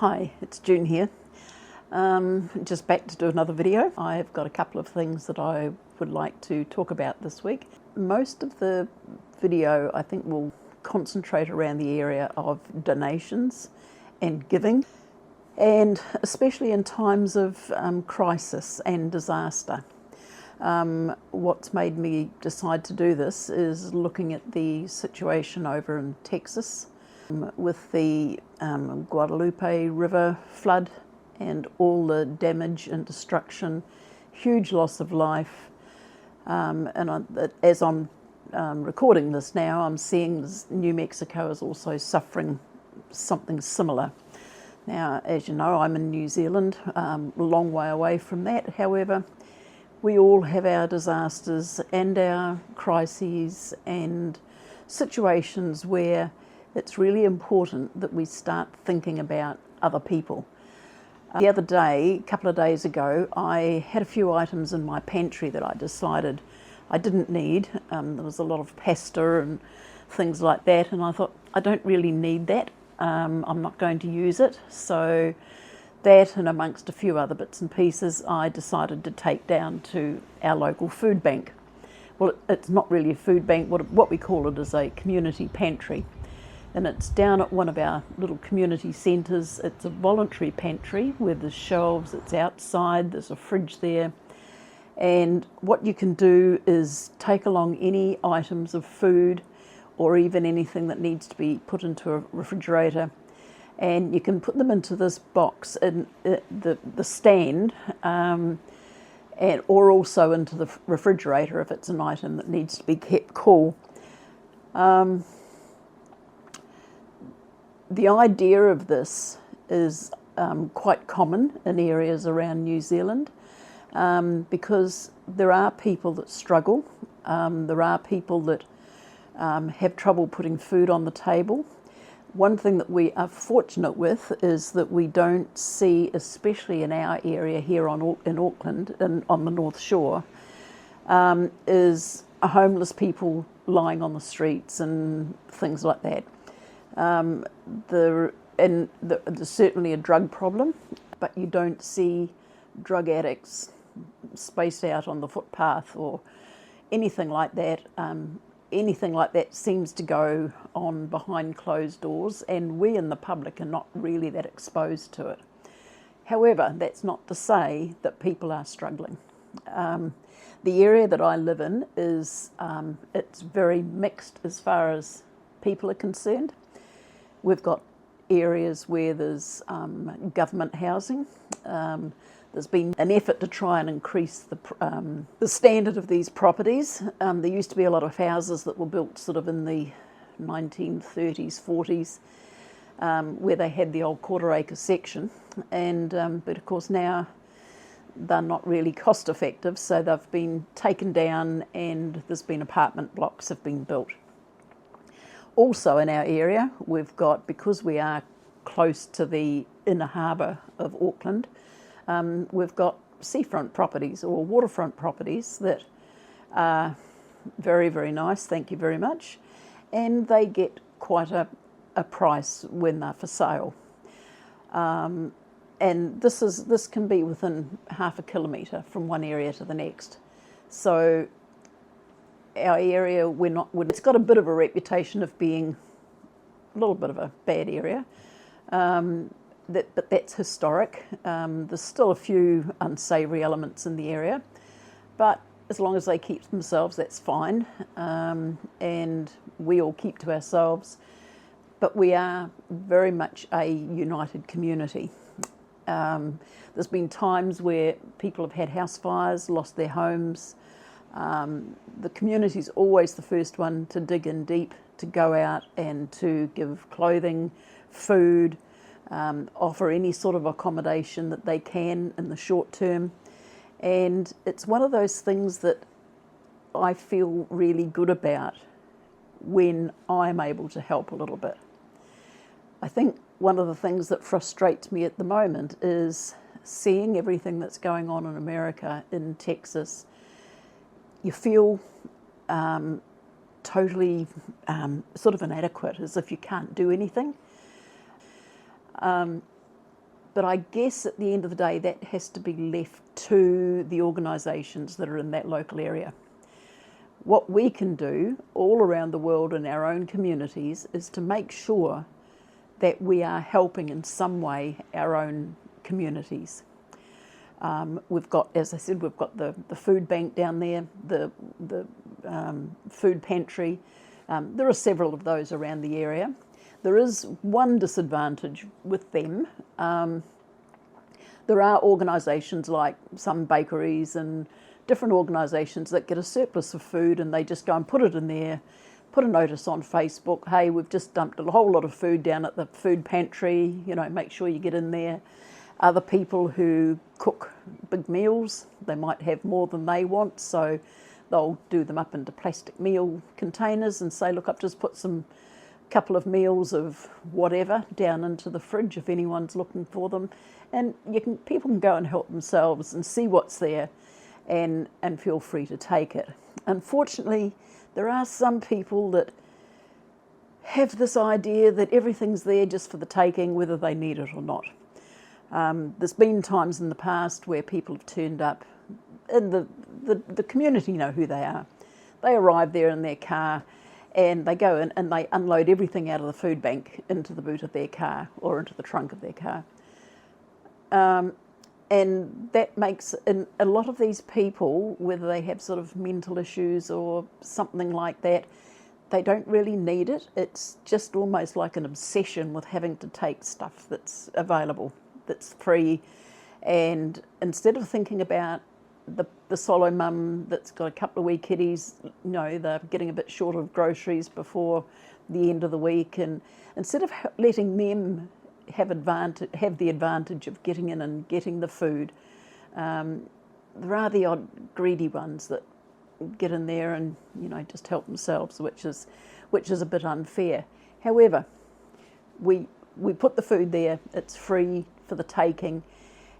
Hi, it's June here. Just back to do another video. I've got a couple of things that I would like to talk about this week. Most of the video I think will concentrate around the area of donations and giving, and especially in times of crisis and disaster. What's made me decide to do this is looking at the situation over in Texas with the Guadalupe River flood and all the damage and destruction, huge loss of life. As I'm recording this now, I'm seeing New Mexico is also suffering something similar. Now, as you know, I'm in New Zealand, a long way away from that. However, we all have our disasters and our crises and situations where it's really important that we start thinking about other people. The other day, a couple of days ago, I had a few items in my pantry that I decided I didn't need. There was a lot of pasta and things like that, and I thought, I don't really need that. I'm not going to use it. So that, and amongst a few other bits and pieces, I decided to take down to our local food bank. Well, it's not really a food bank. What we call it is a community pantry. And it's down at one of our little community centres. It's a voluntary pantry where there's shelves, it's outside, there's a fridge there. And what you can do is take along any items of food or even anything that needs to be put into a refrigerator, and you can put them into this box in the stand, or also into the refrigerator if it's an item that needs to be kept cool. The idea of this is quite common in areas around New Zealand because there are people that struggle. There are people that have trouble putting food on the table. One thing that we are fortunate with is that we don't see, especially in our area here in Auckland and on the North Shore, is homeless people lying on the streets and things like that. There's certainly a drug problem, but you don't see drug addicts spaced out on the footpath or anything like that. Anything like that seems to go on behind closed doors, and we in the public are not really that exposed to it. However, that's not to say that people are struggling. The area that I live in is it's very mixed as far as people are concerned. We've got areas where there's government housing. There's been an effort to try and increase the standard of these properties. There used to be a lot of houses that were built sort of in the 1930s, 40s, where they had the old quarter-acre section, and but of course now they're not really cost effective, so they've been taken down, and there's been apartment blocks have been built. Also in our area, we've got, because we are close to the inner harbour of Auckland, we've got seafront properties or waterfront properties that are very, very nice, thank you very much, and they get quite a price when they're for sale. And this can be within half a kilometre from one area to the next. So our area, it's got a bit of a reputation of being a little bit of a bad area, but that's historic. There's still a few unsavoury elements in the area, but as long as they keep themselves, that's fine, and we all keep to ourselves. But we are very much a united community. There's been times where people have had house fires, lost their homes. The community's always the first one to dig in deep, to go out and to give clothing, food, offer any sort of accommodation that they can in the short term. And it's one of those things that I feel really good about when I'm able to help a little bit. I think one of the things that frustrates me at the moment is seeing everything that's going on in America, in Texas. You feel totally sort of inadequate, as if you can't do anything. But I guess at the end of the day, that has to be left to the organisations that are in that local area. What we can do all around the world in our own communities is to make sure that we are helping in some way our own communities. We've got, as I said, we've got the food bank down there, the food pantry. There are several of those around the area. There is one disadvantage with them. There are organisations like some bakeries and different organisations that get a surplus of food and they just go and put it in there, put a notice on Facebook, hey, we've just dumped a whole lot of food down at the food pantry, you know, make sure you get in there. Other people who cook big meals, they might have more than they want, so they'll do them up into plastic meal containers and say, look, I've just put some couple of meals of whatever down into the fridge if anyone's looking for them. And people can go and help themselves and see what's there and feel free to take it. Unfortunately, there are some people that have this idea that everything's there just for the taking, whether they need it or not. There's been times in the past where people have turned up, and the community know who they are. They arrive there in their car and they go in and they unload everything out of the food bank into the boot of their car or into the trunk of their car. And that makes a lot of these people, whether they have sort of mental issues or something like that, they don't really need it. It's just almost like an obsession with having to take stuff that's available, that's free. And instead of thinking about the solo mum that's got a couple of wee kiddies, you know, they're getting a bit short of groceries before the end of the week, and instead of letting them have the advantage of getting in and getting the food, there are the odd greedy ones that get in there and, you know, just help themselves, which is a bit unfair. However, we put the food there, it's free for the taking,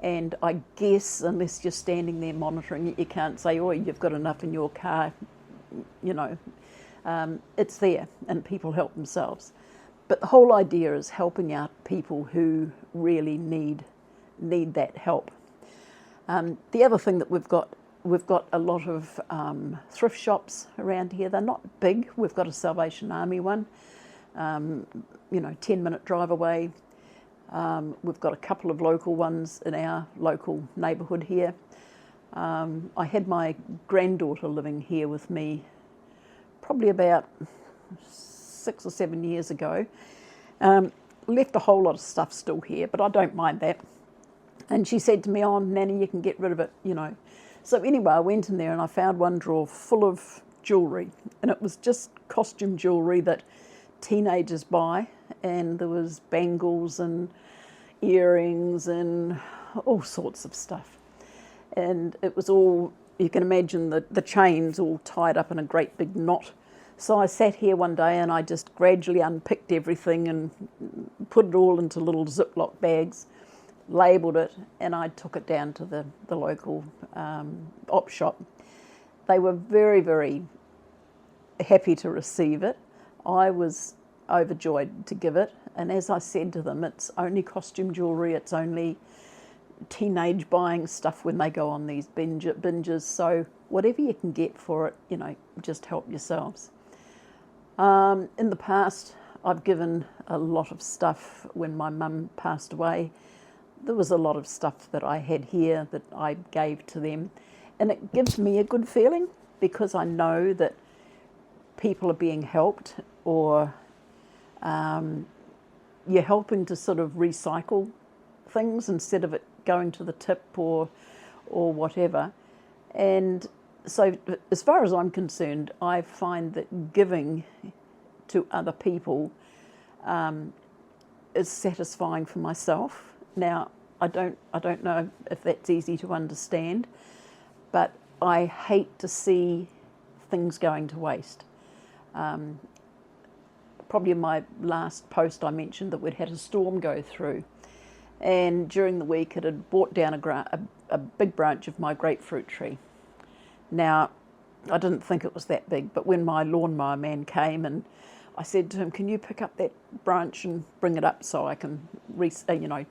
and I guess unless you're standing there monitoring it, you can't say, oh, you've got enough in your car, you know. It's there and people help themselves. But the whole idea is helping out people who really need that help. The other thing that we've got a lot of thrift shops around here. They're not big. We've got a Salvation Army one, 10-minute drive away. We've got a couple of local ones in our local neighbourhood here. I had my granddaughter living here with me probably about 6 or 7 years ago. Left a whole lot of stuff still here, but I don't mind that. And she said to me, oh, Nanny, you can get rid of it, you know. So anyway, I went in there and I found one drawer full of jewellery, and it was just costume jewellery that teenagers buy, and there was bangles and earrings and all sorts of stuff. And it was all, you can imagine the chains all tied up in a great big knot. So I sat here one day and I just gradually unpicked everything and put it all into little Ziploc bags, labelled it, and I took it down to the local op shop. They were very, very happy to receive it. I was overjoyed to give it, and as I said to them, it's only costume jewellery, it's only teenage buying stuff when they go on these binges, so whatever you can get for it, you know, just help yourselves. In the past, I've given a lot of stuff when my mum passed away. There was a lot of stuff that I had here that I gave to them, and it gives me a good feeling because I know that people are being helped, or you're helping to sort of recycle things instead of it going to the tip or whatever. And so as far as I'm concerned, I find that giving to other people is satisfying for myself. Now, I don't know if that's easy to understand, but I hate to see things going to waste. Probably in my last post I mentioned that we'd had a storm go through, and during the week it had brought down a big branch of my grapefruit tree. Now, I didn't think it was that big, but when my lawnmower man came and I said to him, can you pick up that branch and bring it up so I can,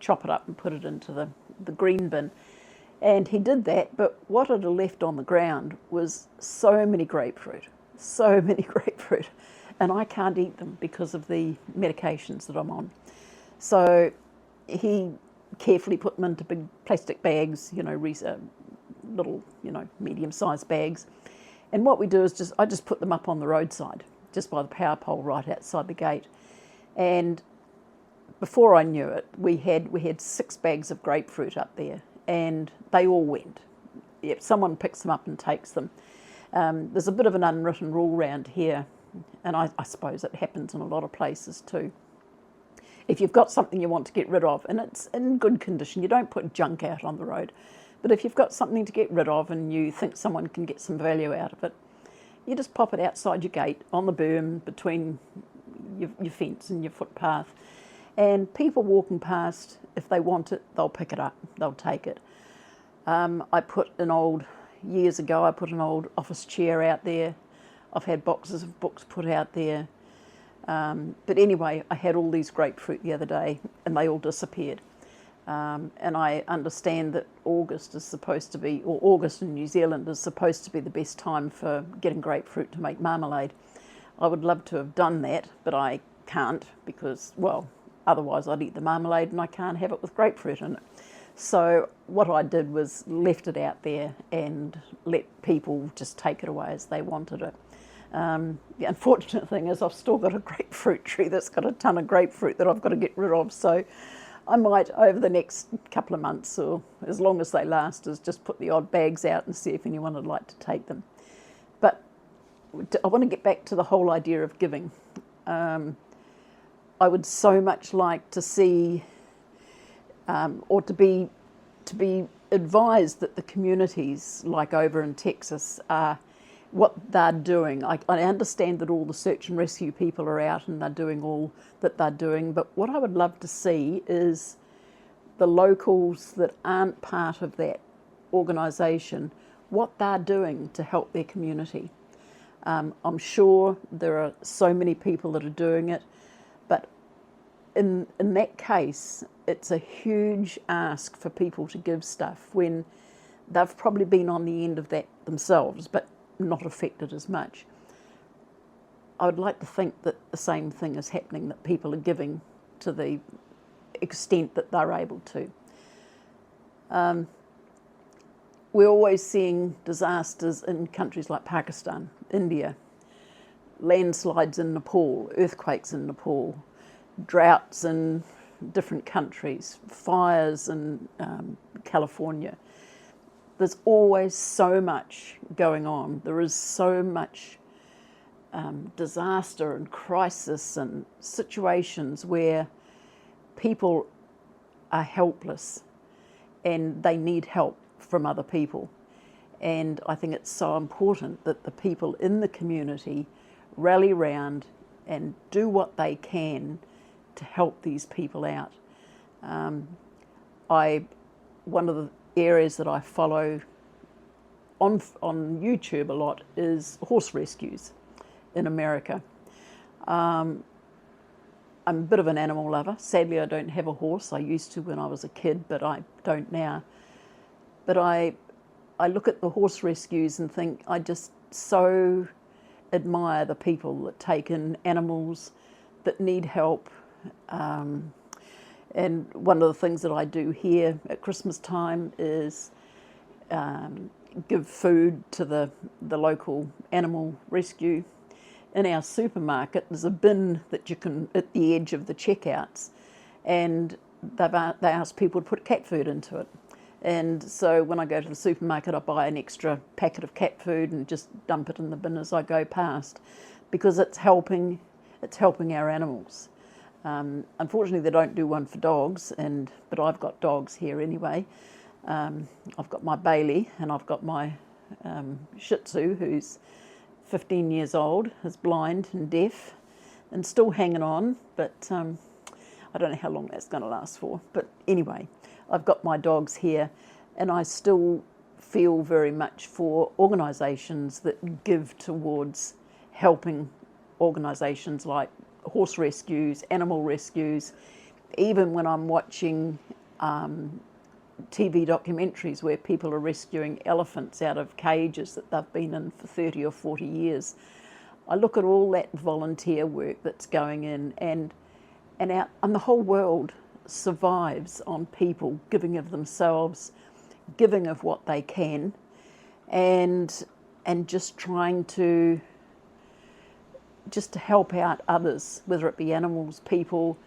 chop it up and put it into the green bin? And he did that, but what it had left on the ground was so many grapefruit. And I can't eat them because of the medications that I'm on. So he carefully put them into big plastic bags, little, medium-sized bags. And what we do is I just put them up on the roadside, just by the power pole right outside the gate. And before I knew it, we had 6 bags of grapefruit up there, and they all went. If someone picks them up and takes them. There's a bit of an unwritten rule around here, and I suppose it happens in a lot of places too. If you've got something you want to get rid of, and it's in good condition, you don't put junk out on the road. But if you've got something to get rid of and you think someone can get some value out of it, you just pop it outside your gate on the berm between your fence and your footpath. And people walking past, if they want it, they'll pick it up, they'll take it. Years ago, I put an old office chair out there. I've had boxes of books put out there. But anyway, I had all these grapefruit the other day and they all disappeared. And I understand that August in New Zealand is supposed to be the best time for getting grapefruit to make marmalade. I would love to have done that, but I can't because, otherwise I'd eat the marmalade and I can't have it with grapefruit in it. So what I did was left it out there and let people just take it away as they wanted it. The unfortunate thing is I've still got a grapefruit tree that's got a ton of grapefruit that I've got to get rid of. So I might, over the next couple of months, or as long as they last, is just put the odd bags out and see if anyone would like to take them. But I want to get back to the whole idea of giving. I would so much like to see, or to be advised that the communities, like over in Texas, are what they're doing. I understand that all the search and rescue people are out and they're doing all that they're doing, but what I would love to see is the locals that aren't part of that organisation, what they're doing to help their community. I'm sure there are so many people that are doing it, but in that case, it's a huge ask for people to give stuff when they've probably been on the end of that themselves, but not affected as much. I would like to think that the same thing is happening, that people are giving to the extent that they're able to. We're always seeing disasters in countries like Pakistan, India, landslides in Nepal, earthquakes in Nepal, droughts in different countries, fires in California. There's always so much going on. There is so much disaster and crisis and situations where people are helpless and they need help from other people. And I think it's so important that the people in the community rally round and do what they can to help these people out. One of the areas that I follow on YouTube a lot is horse rescues in America. I'm a bit of an animal lover. Sadly, I don't have a horse. I used to when I was a kid, but I don't now. But I look at the horse rescues and think I just so admire the people that take in animals that need help. And one of the things that I do here at Christmas time is give food to the local animal rescue. In our supermarket, there's a bin that you can, at the edge of the checkouts, and they ask people to put cat food into it. And so when I go to the supermarket, I buy an extra packet of cat food and just dump it in the bin as I go past, because it's helping our animals. Unfortunately, they don't do one for dogs, but I've got dogs here anyway. I've got my Bailey and I've got my Shih Tzu, who's 15 years old, is blind and deaf and still hanging on, but I don't know how long that's going to last for. But anyway, I've got my dogs here, and I still feel very much for organisations that give towards helping organisations like horse rescues, animal rescues, even when I'm watching TV documentaries where people are rescuing elephants out of cages that they've been in for 30 or 40 years. I look at all that volunteer work that's going in, and the whole world survives on people giving of themselves, giving of what they can, and just trying to help out others, whether it be animals, people,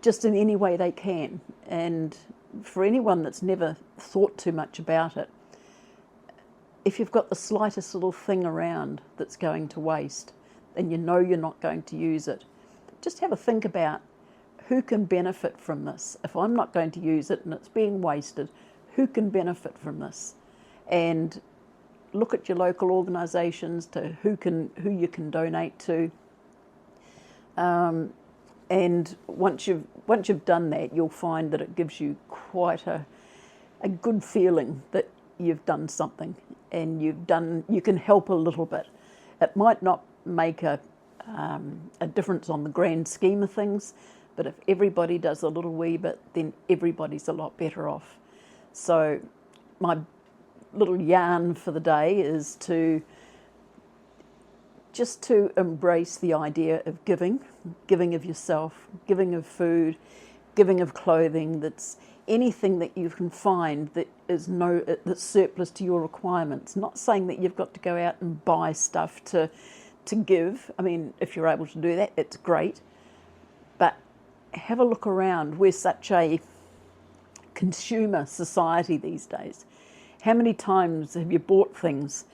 just in any way they can. And for anyone that's never thought too much about it, if you've got the slightest little thing around that's going to waste, and you know you're not going to use it, just have a think about who can benefit from this. If I'm not going to use it and it's being wasted, who can benefit from this? And look at your local organisations to who you can donate to. And once you've done that, you'll find that it gives you quite a good feeling that you've done something, and you can help a little bit. It might not make a difference on the grand scheme of things, but if everybody does a little wee bit, then everybody's a lot better off. So my little yarn for the day is to embrace the idea of giving of yourself, giving of food, giving of clothing. That's anything that you can find that is that's surplus to your requirements. Not saying that you've got to go out and buy stuff to give. I mean, if you're able to do that, it's great. But have a look around. We're such a consumer society these days. How many times have you bought things,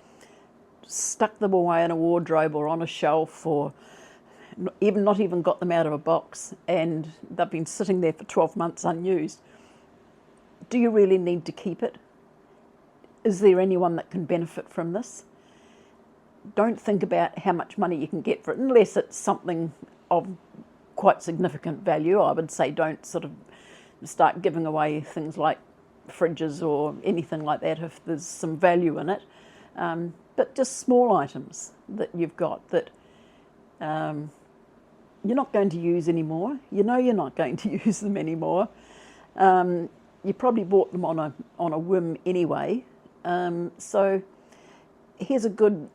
stuck them away in a wardrobe or on a shelf, or not even got them out of a box, and they've been sitting there for 12 months unused? Do you really need to keep it? Is there anyone that can benefit from this? Don't think about how much money you can get for it, unless it's something of quite significant value. I would say don't sort of start giving away things like fridges or anything like that if there's some value in it. But just small items that you've got that you're not going to use anymore. You know you're not going to use them anymore. You probably bought them on a whim anyway. So here's a good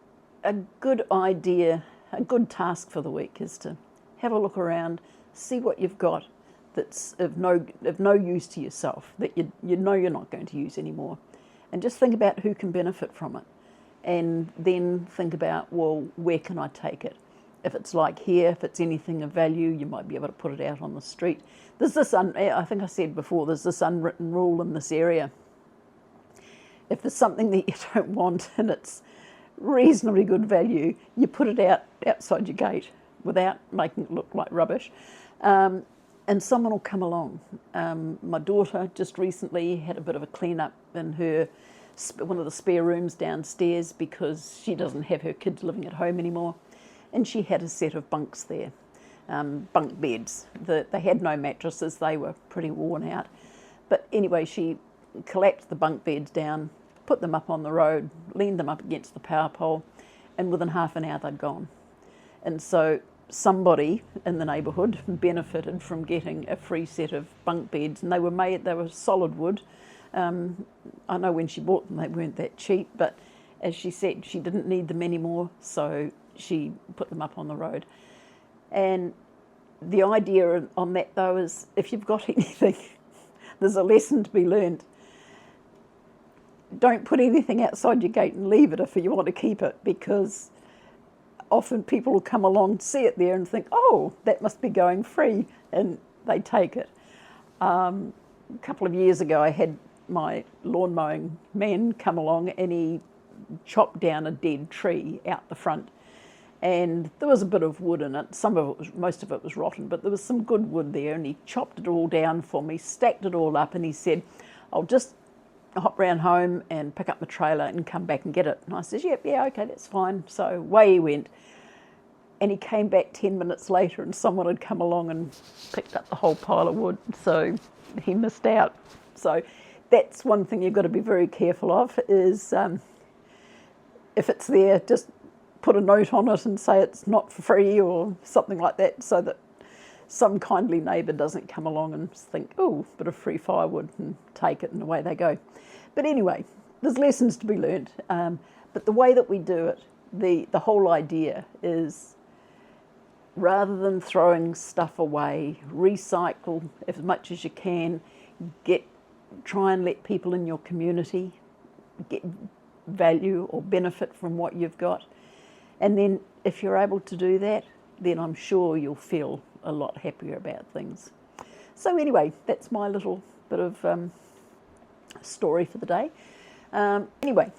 idea, a good task for the week is to have a look around, see what you've got that's of no use to yourself, that you know you're not going to use anymore, and just think about who can benefit from it, and then think about, well, where can I take it? If it's like here, if it's anything of value, you might be able to put it out on the street. There's this, I think I said before, there's this unwritten rule in this area. If there's something that you don't want and it's reasonably good value, you put it outside your gate without making it look like rubbish. And someone will come along. My daughter just recently had a bit of a clean-up in one of the spare rooms downstairs because she doesn't have her kids living at home anymore. And she had a set of bunks there, bunk beds. They had no mattresses, they were pretty worn out. But anyway, she collapsed the bunk beds down, put them up on the road, leaned them up against the power pole, and within half an hour they'd gone. And so somebody in the neighbourhood benefited from getting a free set of bunk beds, and they were solid wood. I know when she bought them they weren't that cheap, but as she said, she didn't need them anymore, so she put them up on the road. And the idea on that though is, if you've got anything, there's a lesson to be learned. Don't put anything outside your gate and leave it if you want to keep it, because often people will come along, see it there and think, oh, that must be going free, and they take it. A couple of years ago I had my lawn mowing man come along and he chopped down a dead tree out the front, and there was a bit of wood in it. Most of it was rotten, but there was some good wood there, and he chopped it all down for me, stacked it all up, and he said, I'll just hop round home and pick up the trailer and come back and get it. And I said, yeah, okay, that's fine. So away he went. And he came back 10 minutes later and someone had come along and picked up the whole pile of wood. So he missed out. So that's one thing you've got to be very careful of, is if it's there, just put a note on it and say it's not for free or something like that, so that some kindly neighbour doesn't come along and think, oh, bit of free firewood, and take it and away they go. But anyway, there's lessons to be learned. But the way that we do it, the whole idea is, rather than throwing stuff away, recycle as much as you can, try and let people in your community get value or benefit from what you've got. And then if you're able to do that, then I'm sure you'll feel a lot happier about things. So anyway, that's my little bit of story for the day. Anyway,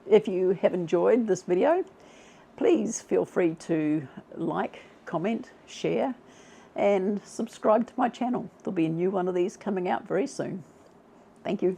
if you have enjoyed this video, please feel free to like, comment, share, and subscribe to my channel. There'll be a new one of these coming out very soon. Thank you.